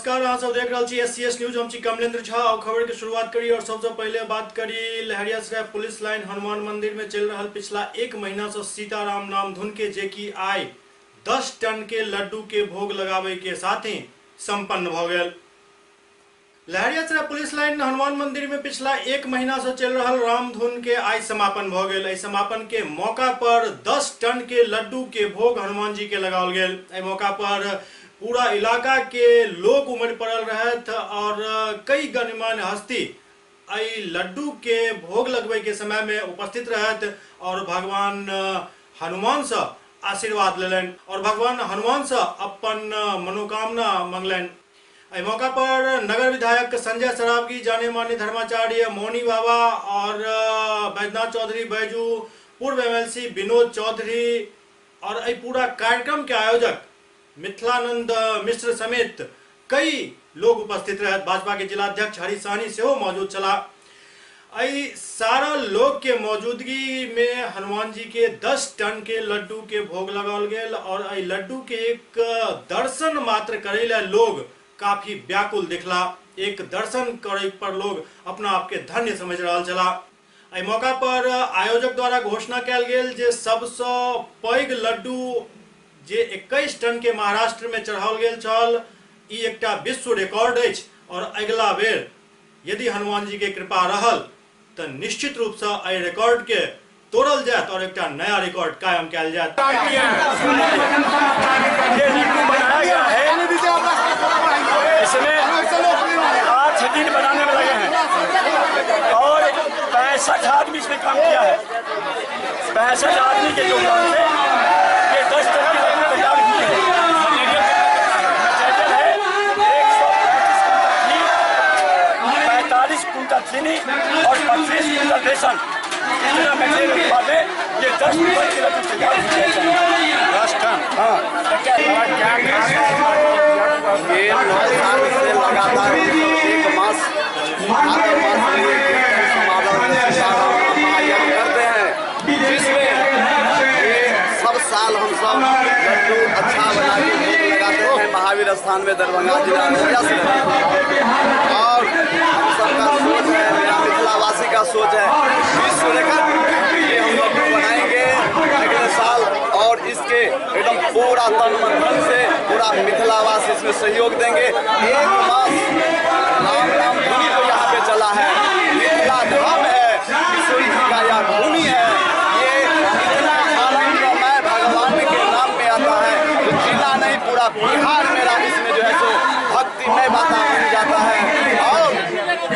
नमस्कार, अहाँ सब देख रहे छी SCS न्यूज। हम छी कमलेंद्र झा और खबर के शुरुआत करी और सबसे पहले बात करी लहरियासराय पुलिस लाइन हनुमान मंदिर में चल रहा पिछला एक महीना से सीताराम नाम धुन के जेकी आय 10 टन के लड्डू के भोग लगावे के साथ ही संपन्न भ गए। लहरियासराय पुलिस लाइन हनुमान मंदिर में पिछला एक महीना से चल रहा राम धुन के आय समापन भ गए। समापन के मौका पर 10 टन के लड्डू के भोग हनुमान जी के लगाओल गए। मौका पर पूरा इलाका के लोग उमड़ पड़ल रहत और कई गणमान्य हस्ती आई लड्डू के भोग लगवे के समय में उपस्थित रहत और भगवान हनुमान से आशीर्वाद लेलन और भगवान हनुमान से अपन मनोकामना मंगलन। इस मौका पर नगर विधायक संजय सरावगी, जाने माने धर्माचार्य मोनी बाबा और बैजनाथ चौधरी बैजू, पूर्व MLC विनोद चौधरी और पूरा कार्यक्रम के आयोजक मिथिलानंद मिश्र समेत कई लोग उपस्थित रहे। भाजपा के जिलाध्यक्ष हरी साहनी से मौजूद चला। सारा लोग के मौजूदगी में हनुमान जी के 10 टन के लड्डू के भोग लगाओल गए और लड्डू के एक दर्शन मात्र करेला लोग काफी व्याकुल दिखला। एक दर्शन करे पर लोग अपना आप के धन्य समझ रहा चला। मौका पर आयोजक द्वारा घोषणा कैल गेल जे सबसे पैघ लड्डू जे 21 टन के महाराष्ट्र में चढ़ाओल गेल छल, ई एकटा विश्व रिकॉर्ड अछि और अगला बेर यदि हनुमान जी के कृपा रहल तो निश्चित रूप से एहि रिकॉर्ड के तोड़ल जात और एकटा नया रिकॉर्ड कायम कैल जात। इसमें 8 दिन बनाने में लगे हैं और 65 आदमी इसमें काम किया है। 65 आदमी के योगदान से ये 10 टन की लड्डू तैयार की है। मटेरियल है 145 कुंटल चीनी और 25 कुंटल बेसन। इतना मटेरियल के बाद ये 10 टन की लड्डू तैयार की है। 10 टन। हाँ, ये 9 साल से लगातार एक मास करते हैं, जिसमें ये सब साल हम सब लड्डू अच्छा बना के भोग लगाते हैं महावीर स्थान में दरभंगा जिला में। और हम सबका सोच है, मेरा मिथिलावासी का सोच है, विश्व रिकॉर्ड ये हम लड्डू बनाएंगे अगले साल और इसके एकदम पूरा तन मन धन से पूरा मिथिलावासी इसमें सहयोग देंगे। एक मास राम नाम धुनी को यहाँ पे चला है, मिथिला धाम है, ईश्वरी जी का यह भूमि है। ये इतना आनंदमय भगवान के नाम में आता है तो जिला नहीं पूरा बिहार मेरा इसमें जो है सो भक्तिमय वातावरण जाता है। और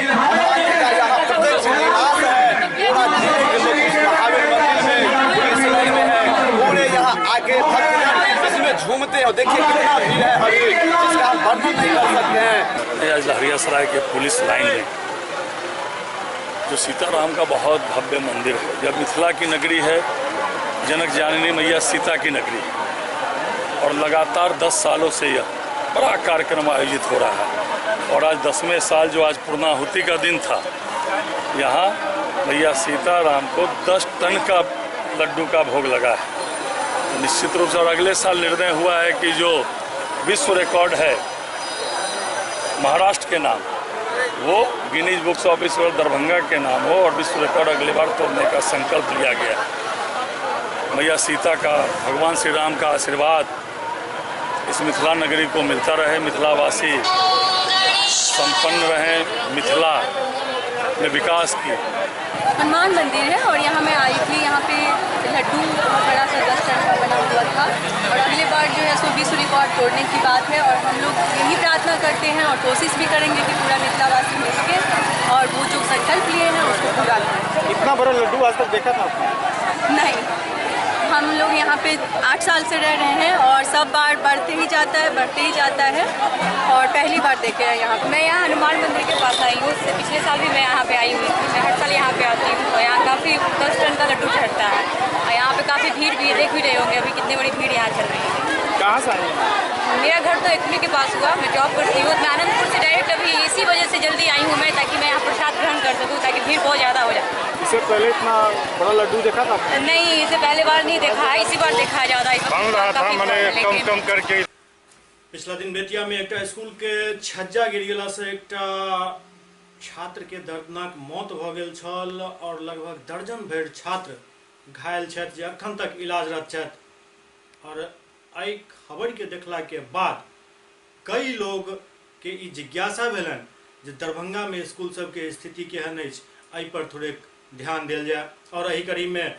हनुमान जी का यहाँ प्रत्यक्ष निवास है, पूरा जिले के लोग इस महावीर मंदिर में पुलिस लाइन में है, पूरे यहाँ आके भक्तजन इसमें झूमते हो। देखिए कितना भीड़ है अभी, जिसका हम वर्णन नहीं कर सकते हैं। लहरियासराय के पुलिस लाइन में जो सीताराम का बहुत भव्य मंदिर है, जब मिथिला की नगरी है, जनक जननी मैया सीता की नगरी है और लगातार 10 सालों से यह बड़ा कार्यक्रम आयोजित हो रहा है। और आज 10वें साल जो आज पूर्णाहुति का दिन था, यहाँ मैया सीताराम को 10 टन का लड्डू का भोग लगा है। तो निश्चित रूप से और अगले साल निर्णय हुआ है कि जो विश्व रिकॉर्ड है महाराष्ट्र के नाम, वो Guinness books of world Darbhanga के नाम हो और विश्व रिकॉर्ड अगली बार तोड़ने का संकल्प लिया गया है। मैया सीता का, भगवान श्री राम का आशीर्वाद इस मिथिला नगरी को मिलता रहे, मिथिलावासी संपन्न रहें, मिथिला में विकास की। हनुमान मंदिर है और यहाँ मैं आई थी। यहाँ पे लड्डू बड़ा सा 10 टन का बना हुआ था और अगले बार जो है सो विश्व रिकॉर्ड तोड़ने की बात है और हम लोग यही प्रार्थना करते हैं और कोशिश भी करेंगे कि पूरा मिथिलावासी मिल के और वो जो संकल्प लिए हैं उसको पूरा करें। इतना बड़ा लड्डू आज तक देखा था आपने? नहीं, हम लोग यहाँ पे 8 साल से रह रहे हैं और सब बार बढ़ते ही जाता है, बढ़ते ही जाता है और पहली बार देखे हैं यहाँ। मैं यहाँ हनुमान मंदिर के पास आई हूँ, उससे पिछले साल भी मैं यहाँ पे आई हुई थी। मैं हर साल यहाँ पे आती हूँ और यहाँ काफ़ी 10 टन का लड्डू चढ़ता है और यहाँ पे काफ़ी भीड़ भी, देख भी रहे होंगे अभी कितनी बड़ी भीड़ यहाँ चल रही है। कहाँ से आए हैं? मेरा घर तो एकमी के पास हुआ, मैं जॉब करती हूँ। मैं आनंदपुर से डायरेक्ट अभी इसी वजह से जल्दी आई हूँ मैं, ताकि मैं यहाँ प्रसाद ग्रहण कर सकूँ, ताकि भीड़ बहुत ज़्यादा हो जाए। इससे पहले इतना बड़ा लड्डू देखा था? नहीं, इससे पहले बार नहीं देखा है, इसी बार देखा है ज़्यादा। बन रहा था, मैंने कम करके पिछला दिन बेतिया में एक स्कूल के छज्जा गिर गेला से एक छात्र के दर्दनाक मौत भ गेल छल और लगभग दर्जन भरि छात्र घायल छथि जे अखन तक इलाजरत छथि। और एहि खबर के देखला के बाद कई लोग के ई जिज्ञासा भेलन जे दरभंगा में स्कूल सब के स्थिति केहन अछि, एहि पर थोड़े ध्यान देल जाए। और एहि कड़ी में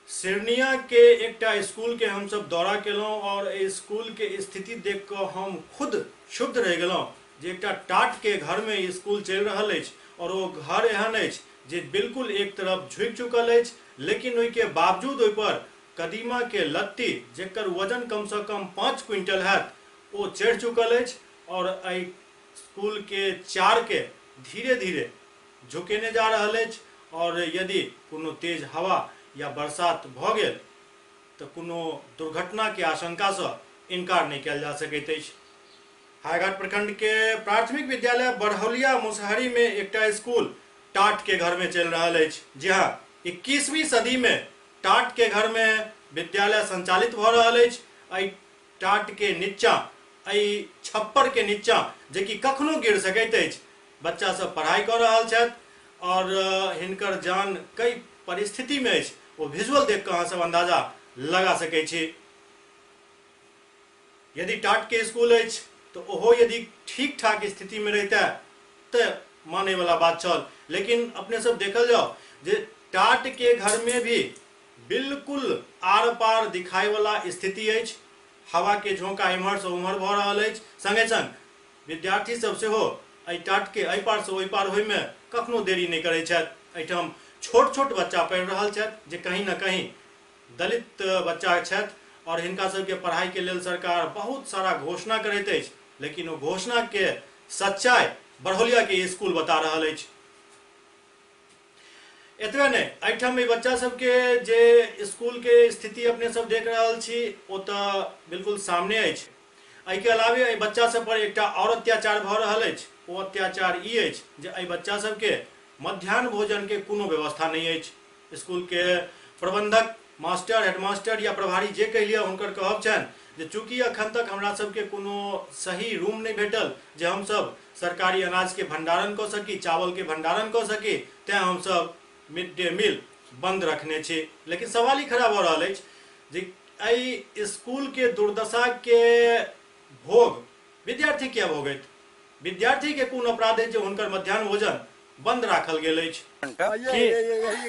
सिरनिया के एकटा स्कूल के हम सब दौरा केलहुँ और स्कूल के स्थिति देख कर हम खुद क्षुब्ध रह गेलहुँ जे एकटा टाट के घर में स्कूल चल रहल अछि और वो घर एहन अछि जे बिल्कुल एक तरफ झुकि चुकल अछि, लेकिन ओहि के बावजूद ओहि पर कदीमा के लत्ती जेकर वजन कम से कम 5 क्विंटल हैत वो चढ़ि चुकल अछि और एहि स्कूल के चार के धीरे धीरे झुकेने जा रहल अछि। और यदि कोनो तेज हवा या बरसात भ गेल तो कोनो दुर्घटना के आशंका से इनकार नहीं किया जा सकैत अछि। हायाघाट प्रखंड के प्राथमिक विद्यालय बरहौलिया मुसहरी में एकटा स्कूल टाट के घर में चल रहा अछि। जी हाँ, 21वीं सदी में टाट के घर में विद्यालय संचालित भ रहल अछि। एहि टाट के नीचा, एहि छप्पर के नीचा जे कि कखनो गिर सकैत अछि, बच्चा सब पढ़ाई कर रहल छथि और हिनकर जान कई परिस्थिति में अछि वो विजुअल देख कर अहाँ सब अंदाजा लगा सकै छी। यदि टाट के स्कूल अछि तो ओहो यदि ठीक ठाक स्थिति में रहता तो माने वाला बात छल, लेकिन अपने सब देखल जाओ जे टाट के घर में भी बिल्कुल आर पार दिखाई वाला स्थिति अछि। हवा के झोंका इम्हर से उम्हर भ रहल अछि, संगे संग विद्यार्थी सब सेहो एहि टाट के एहि पार से ओहि पार होय में कखनो देरी नहीं करै छथि। एहिठाम छोट छोट बच्चा पढ़ि रहल छथि जे कहीं न कहीं दलित बच्चा छथि और हिनका सबके पढ़ाई के लेल सरकार बहुत सारा घोषणा करैत अछि, लेकिन वो घोषणा के सच्चाई बरहौलिया के स्कूल बता रहल अछि। एतबे नहीं, एहिठाम बच्चा सबके जे स्कूल के स्थिति अपने सब देख रहल छी ओ तो बिल्कुल सामने अछि। एहि के अलावे एहि बच्चा सब पर एकटा और अत्याचार भ रहल अछि। वो अत्याचार ई अछि जे एहि बच्चा सबके मध्याह्न भोजन के कोनो व्यवस्था नहीं अछि। स्कूल के प्रबंधक, मास्टर, हेडमास्टर या प्रभारी जे कहि लिअ हुनकर कहब छनि जे चूँकि अखन तक हमरा सबके कोनो सही रूम नहीं भेटल जे हम सब सरकारी अनाज के भंडारण क सकी, चावल के भंडारण क सकी, तें हम सब मिड डे मील बंद रखने छी। लेकिन सवाल ही खड़ा भ रहल अछि जे एहि स्कूल के दुर्दशा के भोग विद्यार्थी किया भोगैत, विद्यार्थी के कोन अपराध अछि जे हुनकर मध्याह्न भोजन बंद राखल गेल अछि।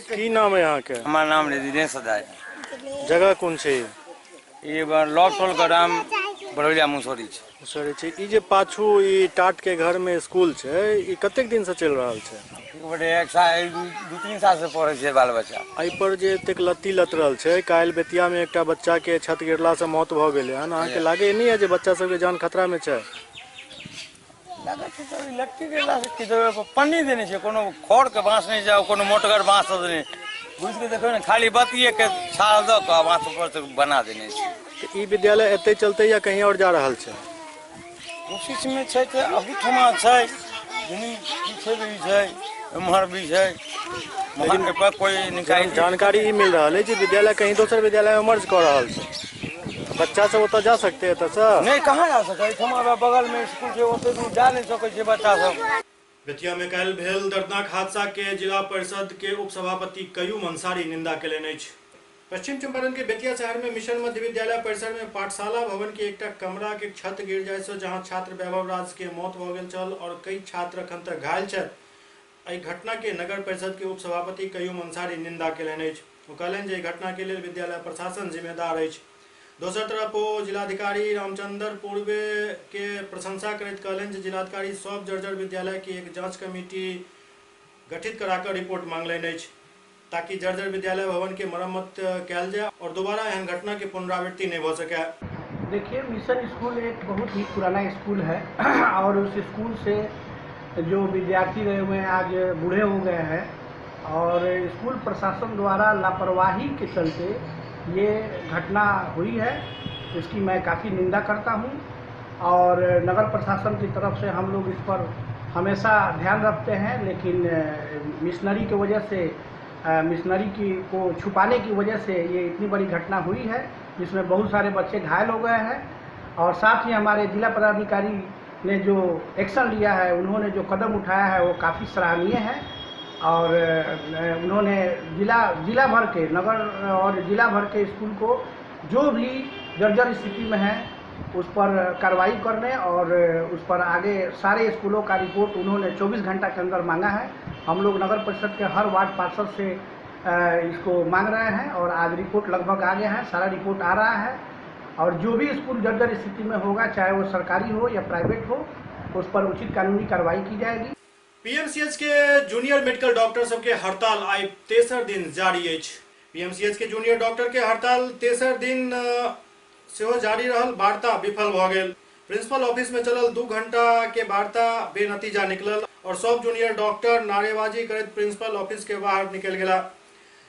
की नाम है यहाँ के? हमारा नाम रेजिडेंस सदाय। जगह कौन छै? ये लॉटोल का नाम बरहौलिया मुसहरी छै। मुसहरी छै। ई जे पाछू ई टाट के घर में स्कूल छै, ई कतेक दिन से चल रहल छै? एक साल 2-3 साल से पढ़े छै बाल बच्चा। एहि पर जे एतेक लत्ती लतरल छै, काल्हि बेतिया में एकटा बच्चा के छत गिरला से मौत भ गेलै हन, अहाँ के लागे नहीं है जे बच्चा सब के जान खतरा में छै? लगे छै तो लत्ती गिरला से किधर पन्नी देने छै, कोनो खड़ के बांस नहीं जाओ, कोनो मोटगर बांस नहीं बुझ के देखो ना, खाली बत्तिये के छाल द के बांस ऊपर से बना देने छै। ई विद्यालय एते चलते या कहीं और जा रहल छै? कोशिश में छै त अभी ठमा छै, जमीन पीछे भी छै, उम्हर भी छै, लेकिन पर कोई निकाय जानकारी ई मिल रहा है कि विद्यालय कहीं दोसर विद्यालय में मर्ज कर रहल छै। बच्चा सब ओतऽ जा सकते है सर? नहीं, कहाँ जा सकै, हमारा बगल में स्कूल छै, ओते दूर जा नहीं सकै छै बच्चा सब। बेतिया में काल्हि भेल दर्दनाक हादसा के जिला परिषद के उपसभापति कयूम अंसारी निंदा केलनि अछि। पश्चिम चंपारण के बेतिया शहर में मिशन मध्य विद्यालय परिसर में पाठशाला भवन के एकटा कमरा के छत गिर जाय से जहां छात्र वैभव राज के मौत भ गेल छल और कई छात्र अखन तक घायल छथि। एहि घटना के नगर परिषद के उपसभापति कयूम अंसारी निंदा केलनि अछि। ओ कहलनि जे घटना के लेल विद्यालय प्रशासन जिम्मेदार अछि। दोसर तरफ ओ जिलाधिकारी रामचंद्र पूर्वे के प्रशंसा करैत कहलनि जे जिलाधिकारी सब जर्जर विद्यालय के एक जांच कमेटी गठित कराकर रिपोर्ट मांगलनि अछि ताकि जर्जर विद्यालय भवन के मरम्मत कैल जाए और दोबारा एहन घटना के पुनरावृत्ति नहीं हो सके। देखिए, मिशन स्कूल एक बहुत ही पुराना स्कूल है और उस स्कूल से जो विद्यार्थी रहे हुए हैं आज बूढ़े हो गए हैं और स्कूल प्रशासन द्वारा लापरवाही के चलते ये घटना हुई है। इसकी मैं काफ़ी निंदा करता हूँ और नगर प्रशासन की तरफ से हम लोग इस पर हमेशा ध्यान रखते हैं, लेकिन मिशनरी की वजह से मिशनरी को छुपाने की वजह से ये इतनी बड़ी घटना हुई है जिसमें बहुत सारे बच्चे घायल हो गए हैं और साथ ही हमारे जिला पदाधिकारी ने जो एक्शन लिया है, उन्होंने जो कदम उठाया है वो काफ़ी सराहनीय है। और उन्होंने जिला भर के नगर और जिला भर के स्कूल को जो भी जर्जर स्थिति में है उस पर कार्रवाई करने और उस पर आगे सारे स्कूलों का रिपोर्ट उन्होंने 24 घंटा के अंदर मांगा है। हम लोग नगर परिषद के हर वार्ड पार्षद से इसको मांग रहे हैं और आज रिपोर्ट लगभग आ गया है, सारा रिपोर्ट आ रहा है। और जो भी स्कूल जर्जर स्थिति में होगा, चाहे वो सरकारी हो या प्राइवेट हो, उस पर उचित कानूनी कार्रवाई की जाएगी। पीएमसीएच के जूनियर मेडिकल डॉक्टर सबके हड़ताल आई तेसर दिन जारी अछि। पीएमसीएच के जूनियर डॉक्टर के हड़ताल तेसर दिन सेहो जारी रहल। वार्ता विफल भ गेल। प्रिंसिपल ऑफिस में चलल 2 घंटा के वार्ता बेनतीजा निकलल और सब जूनियर डॉक्टर नारेबाजी करैत प्रिंसिपल ऑफिस के बाहर निकल गेला।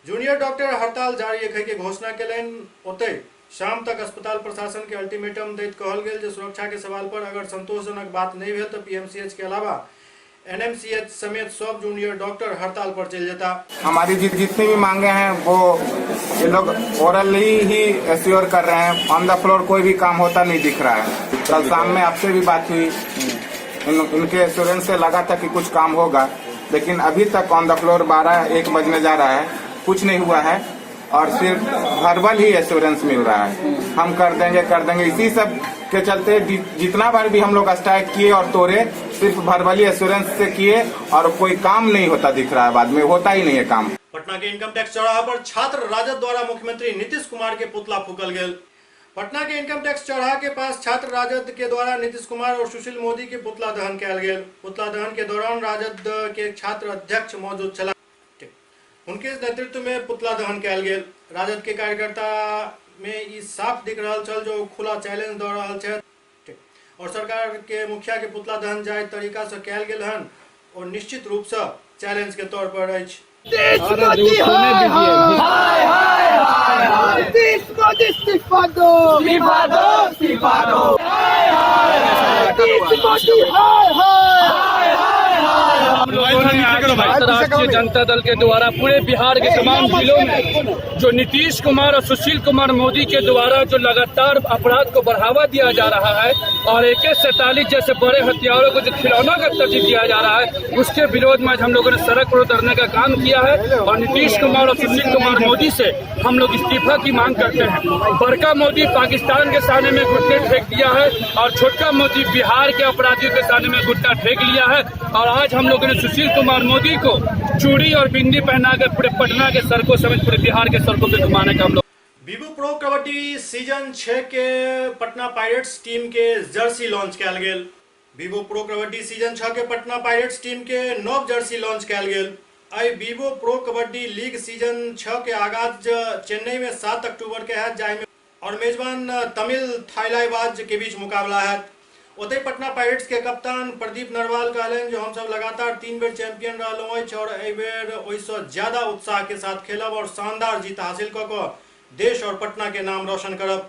जूनियर डॉक्टर हड़ताल जारी रखै के घोषणा केलनि। ओतै शाम तक अस्पताल प्रशासन के अल्टीमेटम दैत कहल गेल जे सुरक्षा के सवाल पर अगर संतोषजनक बात नहीं भेल तो पीएमसीएच के अलावा एनएमसीएच समेत सब जूनियर डॉक्टर हड़ताल पर चल जाता। हमारी जितनी भी मांगे हैं वो ये लोग ओरली ही एश्योर कर रहे हैं, ऑन द फ्लोर कोई भी काम होता नहीं दिख रहा है। कल शाम में आपसे भी बात हुई, इनके एश्योरेंस से लगा था कि कुछ काम होगा, लेकिन अभी तक ऑन द फ्लोर 12-1 बजने जा रहा है, कुछ नहीं हुआ है और सिर्फ वर्बल ही एश्योरेंस मिल रहा है, हम कर देंगे। इसी सब के चलते जितना बार भी हम लोग स्ट्राइक किए और तोड़े, सिर्फ वर्बली एश्योरेंस से किए और कोई काम नहीं होता दिख रहा है, बाद में होता ही नहीं है काम। पटना के इनकम टैक्स चौराहा पर छात्र राजद द्वारा मुख्यमंत्री नीतीश कुमार के पुतला फूकल गेल। पटना के इनकम टैक्स चौराहा के पास छात्र राजद के द्वारा नीतीश कुमार और सुशील मोदी के पुतला दहन कयल गेल। पुतला दहन के दौरान राजद के छात्र अध्यक्ष मौजूद छला, उनके नेतृत्व में पुतला दहन कयल गेल। राजद के कार्यकर्ता में ई साफ दिख रहा छल जो खुला चैलेंज दऽ रहल छथि और सरकार के मुखिया के पुतला दहन जाय तरीका से कयल गेल हन और निश्चित रूप से चैलेंज के तौर पर अछि। राष्ट्रीय जनता दल के द्वारा पूरे बिहार के तमाम जिलों में जो नीतीश कुमार और सुशील कुमार मोदी के द्वारा जो लगातार अपराध को बढ़ावा दिया जा रहा है और AK-47 जैसे बड़े हथियारों को जो खिलौना का तरजीह दिया जा रहा है, उसके विरोध में हम लोगों ने सड़क पर उतरने का काम किया है और नीतीश कुमार और सुशील कुमार मोदी से हम लोग इस्तीफा की मांग करते हैं। बड़का मोदी पाकिस्तान के सामने में घुटने फेंक दिया है और छोटका मोदी बिहार के अपराधियों के सामने में घुटना फेंक लिया है और आज हम लोगों ने सुशील कुमार मोदी को चूड़ी और बिंदी पहना कर पूरे पटना के सड़कों समेत पूरे बिहार के सड़कों पे घुमाने का हम लोग। विवो प्रो कबड्डी सीजन 6 के पटना पायरेट्स टीम के जर्सी लॉन्च कयल गेल। विवो प्रो कबड्डी सीजन 6 के पटना पायरेट्स टीम के नव जर्सी लॉन्च कयल गेल। आई Vivo pro kabaddi league season 6 के आगाज चेन्नई में 7 अक्टूबर के है, जाय में और मेजबान तमिल थाईलाबाज के बीच मुकाबला है। ओतै पटना पायरेट्स के कप्तान प्रदीप नरवाल कहलन जो हम सब लगातार 3 बेर चैंपियन रहलहुँ अछि और एहि बेर ओहिसँ ज्यादा उत्साह के साथ खेलब और शानदार जीत हासिल कऽ कऽ देश और पटना के नाम रोशन करब।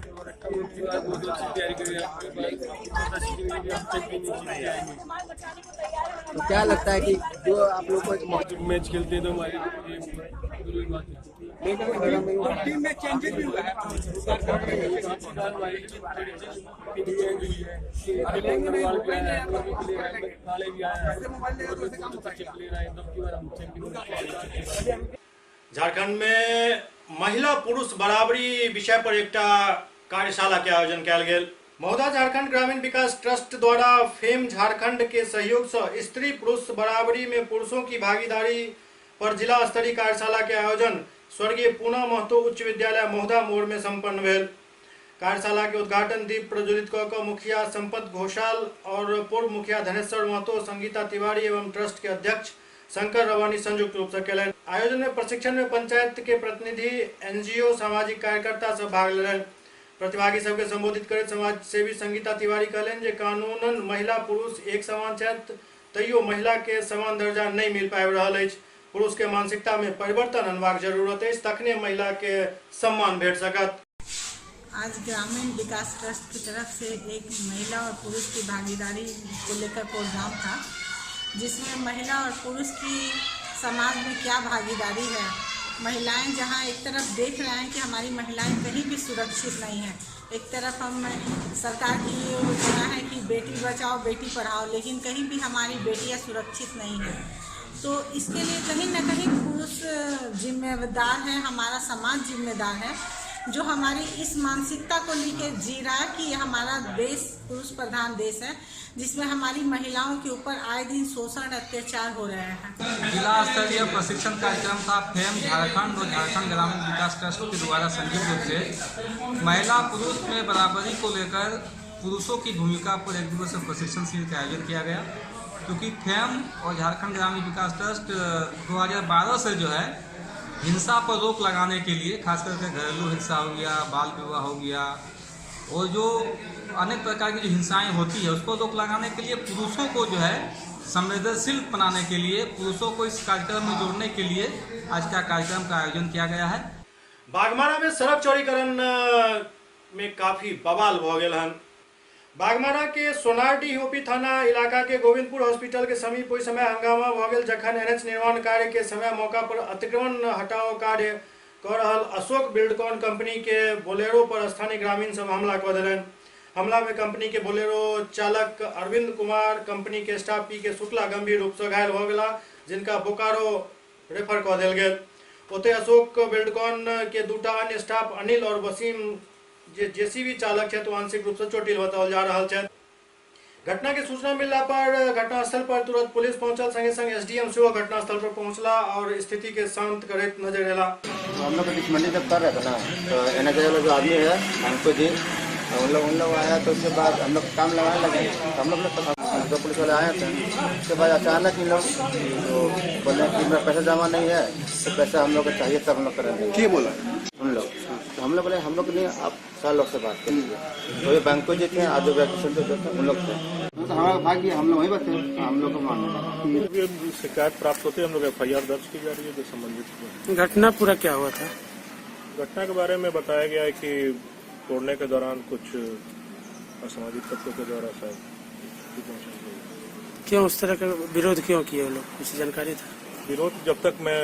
तो क्या लगता है कि जो आप लोग को मैच खेलते हैं तो हमारी टीम में चेंजेस भी हुआ है। झारखंड में महिला पुरुष बराबरी विषय पर एकटा कार्यशाला के आयोजन कयल गेल। मौदा झारखंड ग्रामीण विकास ट्रस्ट द्वारा फेम झारखंड के सहयोग से स्त्री पुरुष बराबरी में पुरुषों की भागीदारी पर जिला स्तरीय कार्यशाला के आयोजन स्वर्गीय पूना महतो उच्च विद्यालय मौदा मोड़ में संपन्न भेल। कार्यशाला के उद्घाटन दीप प्रज्वलित कऽ मुखिया संपत घोषाल और पूर्व मुखिया धनेश्वर महतो, संगीता तिवारी एवं ट्रस्ट के अध्यक्ष शंकर रवानी संयुक्त रूप से कयलनि। आयोजन में प्रशिक्षण में पंचायत के प्रतिनिधि, NGO, सामाजिक कार्यकर्ता सब भाग लेलनि। प्रतिभागी सबके संबोधित करैत समाज सेवी संगीता तिवारी कहलनि जे कानूनन महिला पुरुष एक समान छथि, तैयो महिला के समान दर्जा नहीं मिल पाबि रहल अछि। पुरुष के मानसिकता में परिवर्तन अनबाक जरूरत है, तखने महिला के सम्मान भेट सकत। आज ग्रामीण विकास ट्रस्ट की तरफ से एक महिला और पुरुष की भागीदारी को लेकर प्रोग्राम था, जिसमें महिला और पुरुष की समाज में क्या भागीदारी है महिलाएं जहां एक तरफ देख रहे हैं कि हमारी महिलाएं कहीं भी सुरक्षित नहीं है, एक तरफ हम सरकार की ये योजना है कि बेटी बचाओ बेटी पढ़ाओ, लेकिन कहीं भी हमारी बेटियां सुरक्षित नहीं है। तो इसके लिए कहीं ना कहीं पुरुष जिम्मेदार है, हमारा समाज जिम्मेदार है, जो हमारी इस मानसिकता को लेकर जी रहा है कि हमारा देश पुरुष प्रधान देश है, जिसमें हमारी महिलाओं के ऊपर आए दिन शोषण अत्याचार हो रहे हैं। जिला स्तरीय प्रशिक्षण कार्यक्रम था फेम झारखंड और झारखंड ग्रामीण विकास ट्रस्ट के द्वारा संयुक्त रूप से महिला पुरुष में बराबरी को लेकर पुरुषों की भूमिका पर एक दिवसीय प्रशिक्षण शिविर का आयोजन किया गया। क्योंकि फेम और झारखंड ग्रामीण विकास ट्रस्ट 2012 से जो है हिंसा पर रोक लगाने के लिए, खास करके घरेलू हिंसा हो गया, बाल विवाह हो गया और जो अनेक प्रकार की जो हिंसाएं होती है उसको रोक लगाने के लिए पुरुषों को जो है संवेदनशील बनाने के लिए, पुरुषों को इस कार्यक्रम में जोड़ने के लिए आज का कार्यक्रम का आयोजन किया गया है। बागमारा में सड़क चौड़ीकरण में काफी बवाल हो गया है। बागमारा के सोनारडीह ओपी थाना इलाका के गोविंदपुर हॉस्पिटल के समीप ओहि समय हंगामा भ गेल जखन एनएच निर्माण कार्य के समय मौका पर अतिक्रमण हटाओ कार्य कर रहल अशोक बिल्डकॉन कंपनी के बोलेरो पर स्थानीय ग्रामीण सब हमला कऽ देलनि। हमला में कंपनी के बोलेरो चालक अरविंद कुमार, कंपनी के स्टाफ पी के शुक्ला गंभीर रूप से घायल भ गेला, जिनका बोकारो रेफर कऽ देल गेल। ओते अशोक बिल्डकॉन के दूटा अन्य स्टाफ अनिल और वसीम जेसीबी चालक है तो आंशिक रूप से चोटिल बताओल जा रहा है। घटना की सूचना मिलने पर घटनास्थल पर तुरंत पुलिस पहुंचल, संगे संग एसडीएम सेहो घटनास्थल पर पहुंचला और स्थिति के शांत करत नजर आला। हम लोग दुश्मनी जब कर रहे थे ना तो एनएच वाला जो आदमी है हमको जी उन लोग आया तो उसके बाद हम लोग काम लगाने लगे। हम लोग तो पुलिस वाले आए थे, उसके बाद अचानक इन लोग तो बोले कि मेरा पैसा जमा नहीं है तो पैसा हम लोग को चाहिए तब हम लोग करेंगे। क्या बोला उन लोग? तो हम लोग बोले हम लोग नहीं, आप 4 लोग से बात करिए। तो ये बैंक जो थे आज उन लोग थे तो हमारा भाग्य हम लोग वही बात हम लोग को मानना। शिकायत प्राप्त होते हम लोग FIR दर्ज की जा रही है जो संबंधित। घटना पूरा क्या हुआ था? घटना के बारे में बताया गया है कि तोड़ने के दौरान कुछ असामाजिक तत्वों के द्वारा शायद क्यों उस तरह का विरोध क्यों किए लोग, कुछ जानकारी था? विरोध जब तक मैं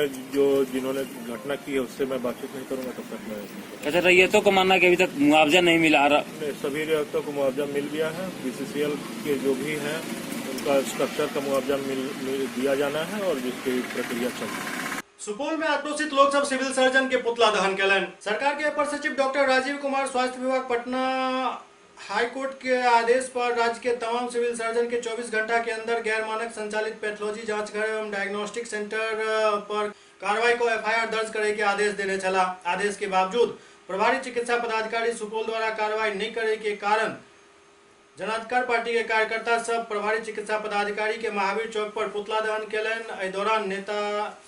जिन्होंने घटना की है उससे मैं बातचीत नहीं करूंगा तब तक मैं। अच्छा, रैयतों को मानना कि अभी तक मुआवजा नहीं मिला आ रहा? सभी रियायतों को मुआवजा मिल गया है। BCCL के जो भी हैं उनका स्ट्रक्चर का मुआवजा दिया जाना है और जिसकी प्रक्रिया चल रही है। सुपौल में आक्रोशित लोग सब सिविल सर्जन के पुतला दहन कलन। सरकार के अपर सचिव डॉक्टर राजीव कुमार, स्वास्थ्य विभाग पटना हाईकोर्ट के आदेश पर राज्य के तमाम सिविल सर्जन के 24 घंटा के अंदर गैर मानक संचालित पैथोलॉजी जांच घर एवं डायग्नोस्टिक सेंटर पर कार्रवाई को FIR दर्ज करे के आदेश देने चला। आदेश के बावजूद प्रभारी चिकित्सा पदाधिकारी सुपौल द्वारा कार्रवाई नहीं करे के कारण जनाधिकार पार्टी के कार्यकर्ता सब प्रभारी चिकित्सा पदाधिकारी के महावीर चौक पर पुतला दहन कलन। एहि दौरान नेता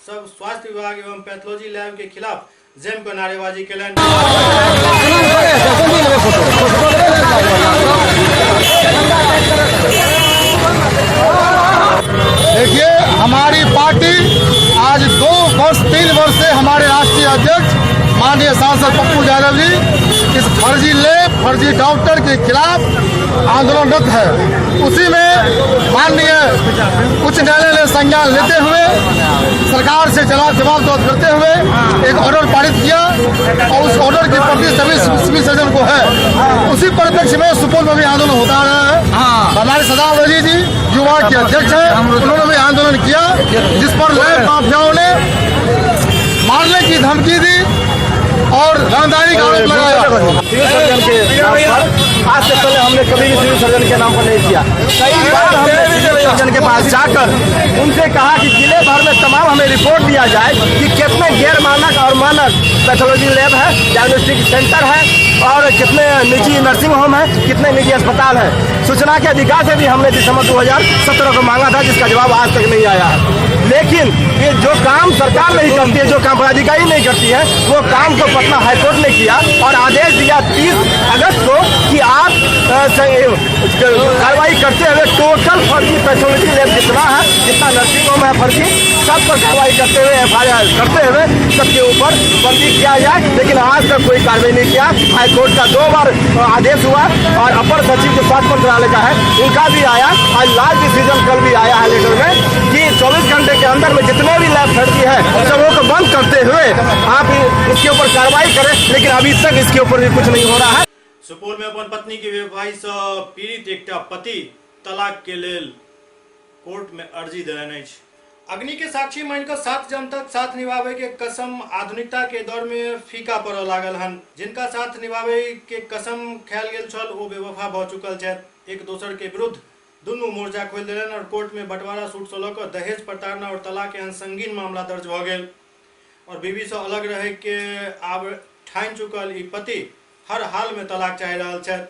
सब स्वास्थ्य विभाग एवं पैथोलॉजी लैब के खिलाफ जम कर नारेबाजी कलन। देखिए, हमारी पार्टी आज 3 वर्ष से हमारे राष्ट्रीय अध्यक्ष माननीय सांसद पप्पू यादव जी इस फर्जी लैब, फर्जी डॉक्टर के खिलाफ आंदोलनरत है। उसी में माननीय उच्च न्यायालय ने संज्ञान लेते हुए सरकार से जवाब करते हुए एक ऑर्डर पारित किया और उस ऑर्डर की प्रति सभी सिविल सर्जन को है। उसी परिप्रेक्ष्य में सुपौल में भी आंदोलन होता रहा है। हमारे सदाम रजी जी युवा के अध्यक्ष है, उन्होंने भी आंदोलन किया जिस पर लैब माफियाओं ने मारने की धमकी दी और रंगदारी का आरोप लगाया। सिविल सर्जन के नाम पर आज से पहले हमने कभी भी सिविल सर्जन के नाम पर नहीं किया। कई बार हमने सिविल सर्जन के पास जाकर उनसे कहा कि जिले भर में तमाम हमें रिपोर्ट दिया जाए कि कितने गैर मानक और मानक पैथोलॉजी लैब है, डायग्नोस्टिक सेंटर है और कितने निजी नर्सिंग होम है, कितने निजी अस्पताल है। सूचना के अधिकार से भी हमने दिसंबर 2017 को मांगा था, जिसका जवाब आज तक नहीं आया है। लेकिन ये जो काम सरकार नहीं करती है, जो काम पदाधिकारी नहीं करती है, वो काम को पटना हाईकोर्ट ने किया और आदेश दिया 30 अगस्त को कि आप कार्रवाई करते हुए टोटल फर्जी पैथोलॉजी लैब जितना है, जितना नर्सिंग होम है फर्जी, सब पर कार्रवाई करते हुए FIR करते हुए सबके ऊपर बंदी किया जाए। लेकिन आज तक कोई कार्रवाई नहीं किया। हाईकोर्ट का 2 बार आदेश हुआ और अपर सचिव जो स्वास्थ्य मंत्रालय का है उनका भी आया और लास्ट डिसीजन कल भी आया है लेटर में कि 24 घंटे के अंदर में जितने भी लैब फर्जी है सबों को बंद करते हुए आप इसके ऊपर कार्रवाई करें, लेकिन अभी तक इसके ऊपर भी कुछ नहीं हो रहा है। सुपौल में अपन पत्नी के बेवफाई से पीड़ित एकटा पति तलाक के लेल कोर्ट में अर्जी देने। अग्नि के साक्षी मानिक 7 जन तक साथ निभावे के कसम आधुनिकता के दौर में फीका पड़े लागल हन। जिनका साथ निभावे के कसम खायल गेल छल ओ बेवफा भ चुकल छथि। एक दोसर के विरुद्ध दुनू मोर्चा खोल देलन और कोर्ट में बंटवारा सूट से लऽ दहेज प्रताड़ना और तलाक एहन संगीन मामला दर्ज भ गेल और बीवी से अलग रहे के आब ठानि चुकल ई पति हर हाल में तलाक चाहि रहल छथि।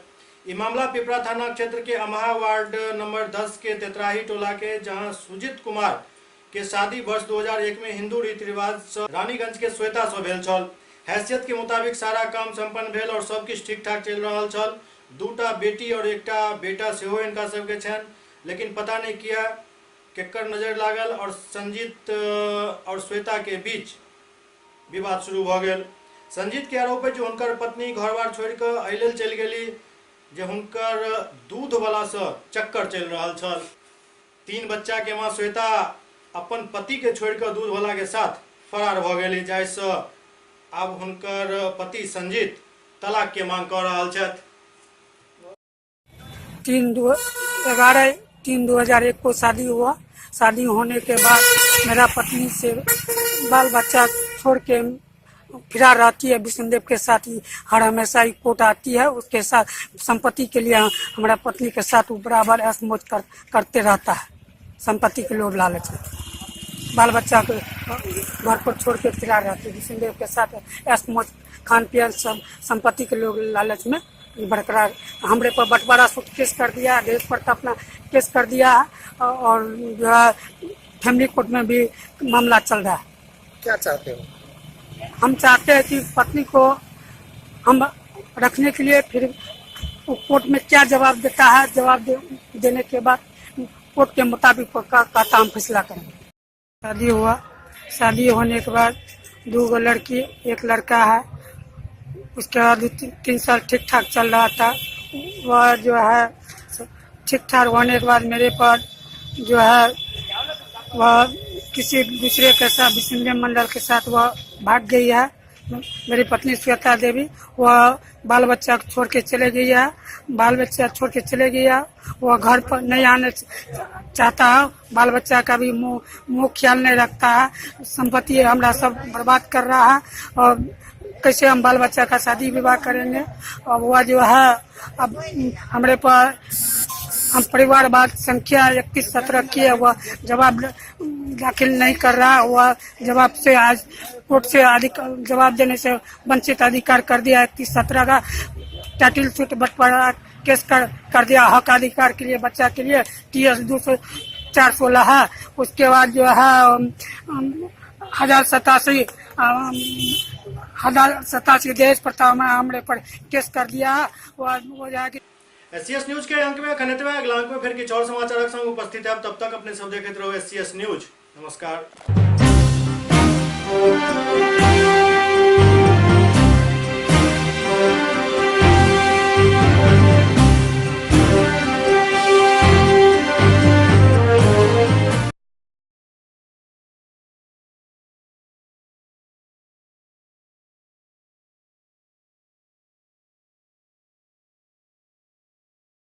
ई मामला पिपरा थाना क्षेत्र के अमहा वार्ड नंबर 10 के तेतराही टोला के, जहां सुजीत कुमार के शादी वर्ष 2001 में हिंदू रीति रिवाज से रानीगंज के श्वेता से भेल छल। हैसियत के मुताबिक सारा काम संपन्न भेल और सब किछु ठीक ठाक चल रहा छल। 2टा बेटी और एकटा बेटा सेहो इनका सबके छन, लेकिन पता नहीं किया केकर नजर लागल और संजीत और श्वेता के बीच विवाद शुरू भ गेल। संजीत के आरोप है जो हुनकर पत्नी घर बार छोड़ के अइलेल चल गेली, जे हुनकर दूध वाला से चक्कर चल रहा छल। 3 बच्चा के मां श्वेता अपन पति के छोड़ कर दूध वाला के साथ फरार भ गेली, जाहिसँ आब हुनकर पति संजीत तलाक के मांग कर रहा छथि। 3/11/2001 को शादी हुआ। शादी होने के बाद मेरा पत्नी से बाल बच्चा छोड़ के फिरा रहती है। विष्णुदेव के साथ ही हर हमेशा ही कोर्ट आती है। उसके साथ संपत्ति के लिए हमारा पत्नी के साथ बराबर ऐश-मौज करते रहता है। संपत्ति के लोभ लालच में बाल बच्चा को घर पर छोड़ के फिरा रहती है। विष्णुदेव के साथ ऐश-मौज खान पियन संपत्ति के लोभ लालच में बरकरार। हमरे पर बंटवारा सूट केस कर दिया, दहेज प्रताड़ना केस कर दिया और जो है फैमिली कोर्ट में भी मामला चल रहा है। क्या चाहते हो? हम चाहते हैं कि पत्नी को हम रखने के लिए फिर कोर्ट में क्या जवाब देता है, जवाब देने के बाद कोर्ट के मुताबिक का हम फैसला करेंगे। शादी हुआ। शादी होने के बाद 2 लड़की 1 लड़का है। उसके बाद 3 साल ठीक ठाक चल रहा था। वह जो है ठीक ठाक होने के बाद मेरे पर जो है वह किसी दूसरे के साथ विष्णुदेव मंडल के साथ वह भाग गई है। मेरी पत्नी श्वेता देवी वह बाल बच्चा छोड़ के चले गई है। बाल बच्चा छोड़ के चले गई है। वह घर पर नहीं आने चाहता है। बाल बच्चा का भी मुँह ख्याल नहीं रखता है। संपत्ति हमरा सब बर्बाद कर रहा है और कैसे हम बाल बच्चा का शादी विवाह करेंगे। और वह जो है अब हमारे पर हम परिवारवाद संख्या 3117 की है, वह जवाब दाखिल नहीं कर रहा। वह जवाब से आज कोर्ट से जवाब देने से वंचित अधिकार कर दिया। 3117 का टाइटल सूट बंटवारा केस कर दिया। हक अधिकार के लिए बच्चा के लिए TS 200-416 है। उसके बाद जो है 1087 दहेज प्रताड़ना हमरे पर केस कर दिया। वो जाके SCS न्यूज के अंक में खनितवा अगला अंक में फिर कुछ और समाचार संग उपस्थित है। तब तक अपने सब देखते रहो SCS न्यूज। नमस्कार।